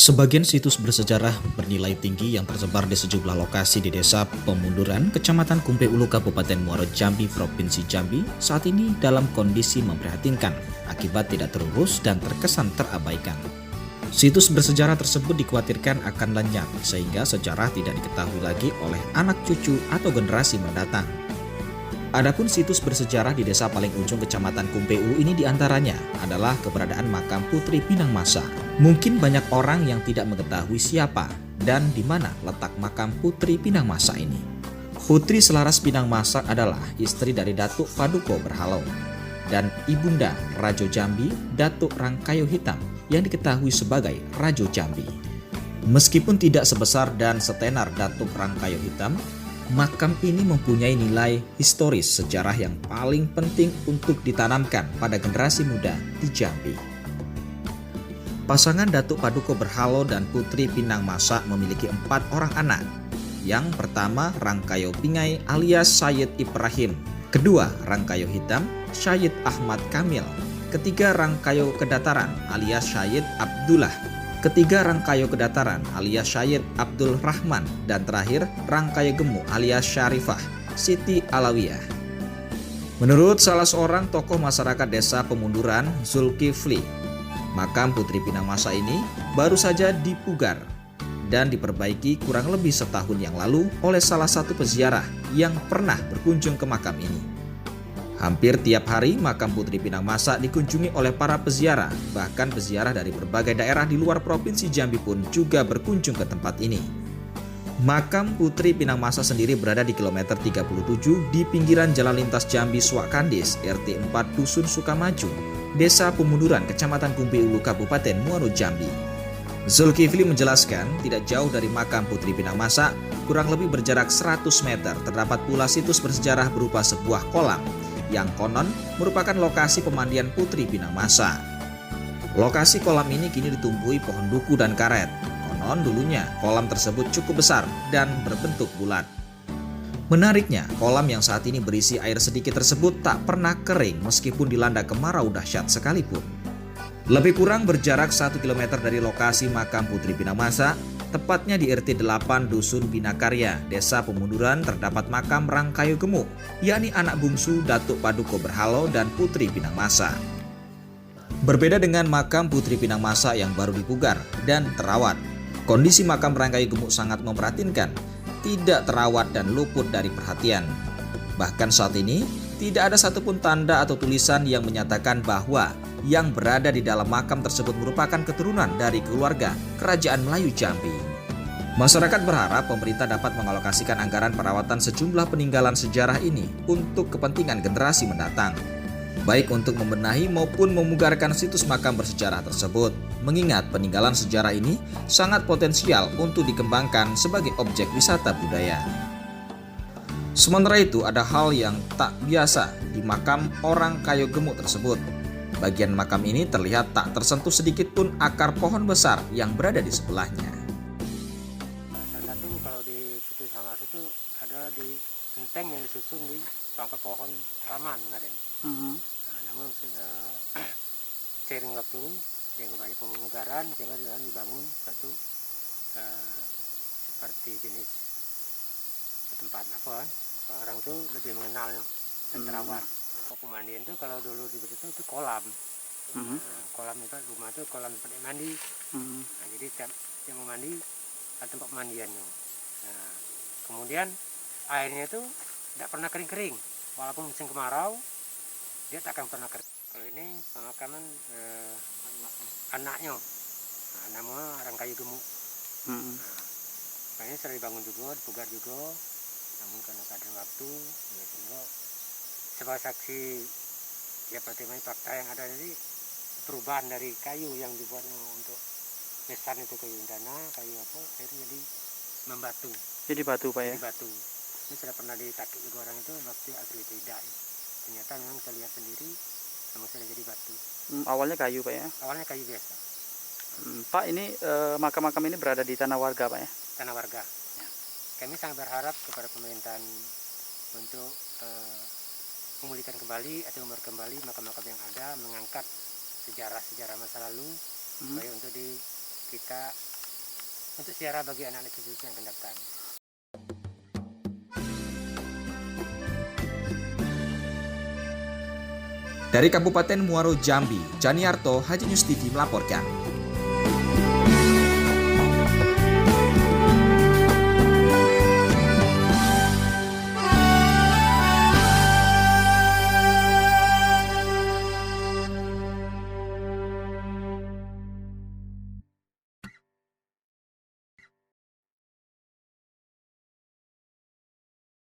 Sebagian situs bersejarah bernilai tinggi yang tersebar di sejumlah lokasi di Desa Pemunduran, Kecamatan Kumpe Ulu, Kabupaten Muaro Jambi, Provinsi Jambi, saat ini dalam kondisi memprihatinkan akibat tidak terurus dan terkesan terabaikan. Situs bersejarah tersebut dikhawatirkan akan lenyap sehingga sejarah tidak diketahui lagi oleh anak cucu atau generasi mendatang. Adapun situs bersejarah di desa paling ujung Kecamatan Kumpe Ulu ini diantaranya adalah keberadaan makam Putri Pinang Masa. Mungkin banyak orang yang tidak mengetahui siapa dan di mana letak makam Putri Pinang Masa ini. Putri Selaras Pinang Masa adalah istri dari Datuk Paduko Berhalau dan ibunda Rajo Jambi, Datuk Rangkayo Hitam yang diketahui sebagai Rajo Jambi. Meskipun tidak sebesar dan setenar Datuk Rangkayo Hitam, makam ini mempunyai nilai historis sejarah yang paling penting untuk ditanamkan pada generasi muda di Jambi. Pasangan Datuk Paduko Berhalau dan Putri Pinang Masa memiliki 4 orang anak. Yang pertama Rangkayo Pingai alias Syed Ibrahim, kedua Rangkayo Hitam Syed Ahmad Kamil, ketiga Rangkayo Kedataran alias Syed Abdullah, ketiga Rangkayo Kedataran alias Syed Abdul Rahman, dan terakhir Rangkayo Gemuk alias Syarifah Siti Alawiyah. Menurut salah seorang tokoh masyarakat desa Pemunduran, Zulkifli, makam Putri Pinang Masa ini baru saja dipugar dan diperbaiki kurang lebih setahun yang lalu oleh salah satu peziarah yang pernah berkunjung ke makam ini. Hampir tiap hari makam Putri Pinang Masa dikunjungi oleh para peziarah, bahkan peziarah dari berbagai daerah di luar Provinsi Jambi pun juga berkunjung ke tempat ini. Makam Putri Pinang Masa sendiri berada di kilometer 37 di pinggiran Jalan Lintas Jambi Swakandis, RT 4 Dusun Sukamaju, Desa Pemunduran, Kecamatan Kumpe Ulu, Kabupaten Muaro Jambi. Zulkifli menjelaskan, tidak jauh dari makam Putri Pinang Masa, kurang lebih berjarak 100 meter, terdapat pula situs bersejarah berupa sebuah kolam yang konon merupakan lokasi pemandian Putri Pinang Masa. Lokasi kolam ini kini ditumbuhi pohon duku dan karet. Konon dulunya kolam tersebut cukup besar dan berbentuk bulat. Menariknya, kolam yang saat ini berisi air sedikit tersebut tak pernah kering meskipun dilanda kemarau dahsyat sekalipun. Lebih kurang berjarak 1 km dari lokasi makam Putri Pinang Masa, tepatnya di RT 8 Dusun Binakarya, Desa Pemunduran, terdapat makam Rangkayo Gemuk, yakni anak bungsu Datuk Paduko Berhalau dan Putri Pinang Masa. Berbeda dengan makam Putri Pinang Masa yang baru dipugar dan terawat, kondisi makam Rangkayo Gemuk sangat memprihatinkan, tidak terawat dan luput dari perhatian. Bahkan saat ini, tidak ada satupun tanda atau tulisan yang menyatakan bahwa yang berada di dalam makam tersebut merupakan keturunan dari keluarga Kerajaan Melayu Jambi. Masyarakat berharap pemerintah dapat mengalokasikan anggaran perawatan sejumlah peninggalan sejarah ini untuk kepentingan generasi mendatang, baik untuk membenahi maupun memugarkan situs makam bersejarah tersebut, mengingat peninggalan sejarah ini sangat potensial untuk dikembangkan sebagai objek wisata budaya. Sementara itu, ada hal yang tak biasa di makam orang Kayo Gemuk tersebut. Bagian makam ini terlihat tak tersentuh sedikit pun akar pohon besar yang berada di sebelahnya. Salah satu kalau di Putri Pinang Masa itu ada di genteng yang disusun di pangkat pohon raman kemarin. Nah, namun seiring waktu yang banyak pemugaran sehingga dibangun satu seperti jenis tempat apa kan orang tuh lebih mengenalnya dan terawat. Pemandian itu kalau dulu di situ itu kolam. Nah, kolam itu rumah itu kolam tempat mandi. Nah, jadi tiap mau mandi ada tempat pemandiannya. Nah, kemudian airnya itu tidak pernah kering-kering, walaupun musim kemarau dia tak akan pernah kering. Kalau ini pemakaman anaknya, nah, nama Rangkayo Gemuk. Nah, ini sering dibangun juga, dipugar juga, namun karena keadaan waktu, ya, sehingga sebagai saksi ya pertimbangan fakta yang ada jadi perubahan dari kayu yang dibuatnya untuk mesan itu kayu indana, kayu apa, akhirnya jadi membatu. Jadi batu Pak ya? Jadi batu. Ini sudah pernah ditakik juga orang itu, waktu asli tidak. Ternyata memang kita lihat sendiri, memang sudah jadi batu. Awalnya kayu Pak ya? Awalnya kayu biasa. Pak, ini makam-makam ini berada di tanah warga Pak ya? Tanah warga. Kami sangat berharap kepada pemerintahan untuk memulihkan kembali atau kembali makam-makam yang ada, mengangkat sejarah-sejarah masa lalu, supaya untuk kita untuk ziarah bagi anak-anak cucu yang akan datang. Dari Kabupaten Muaro Jambi, Janiarto, Haji News TV melaporkan.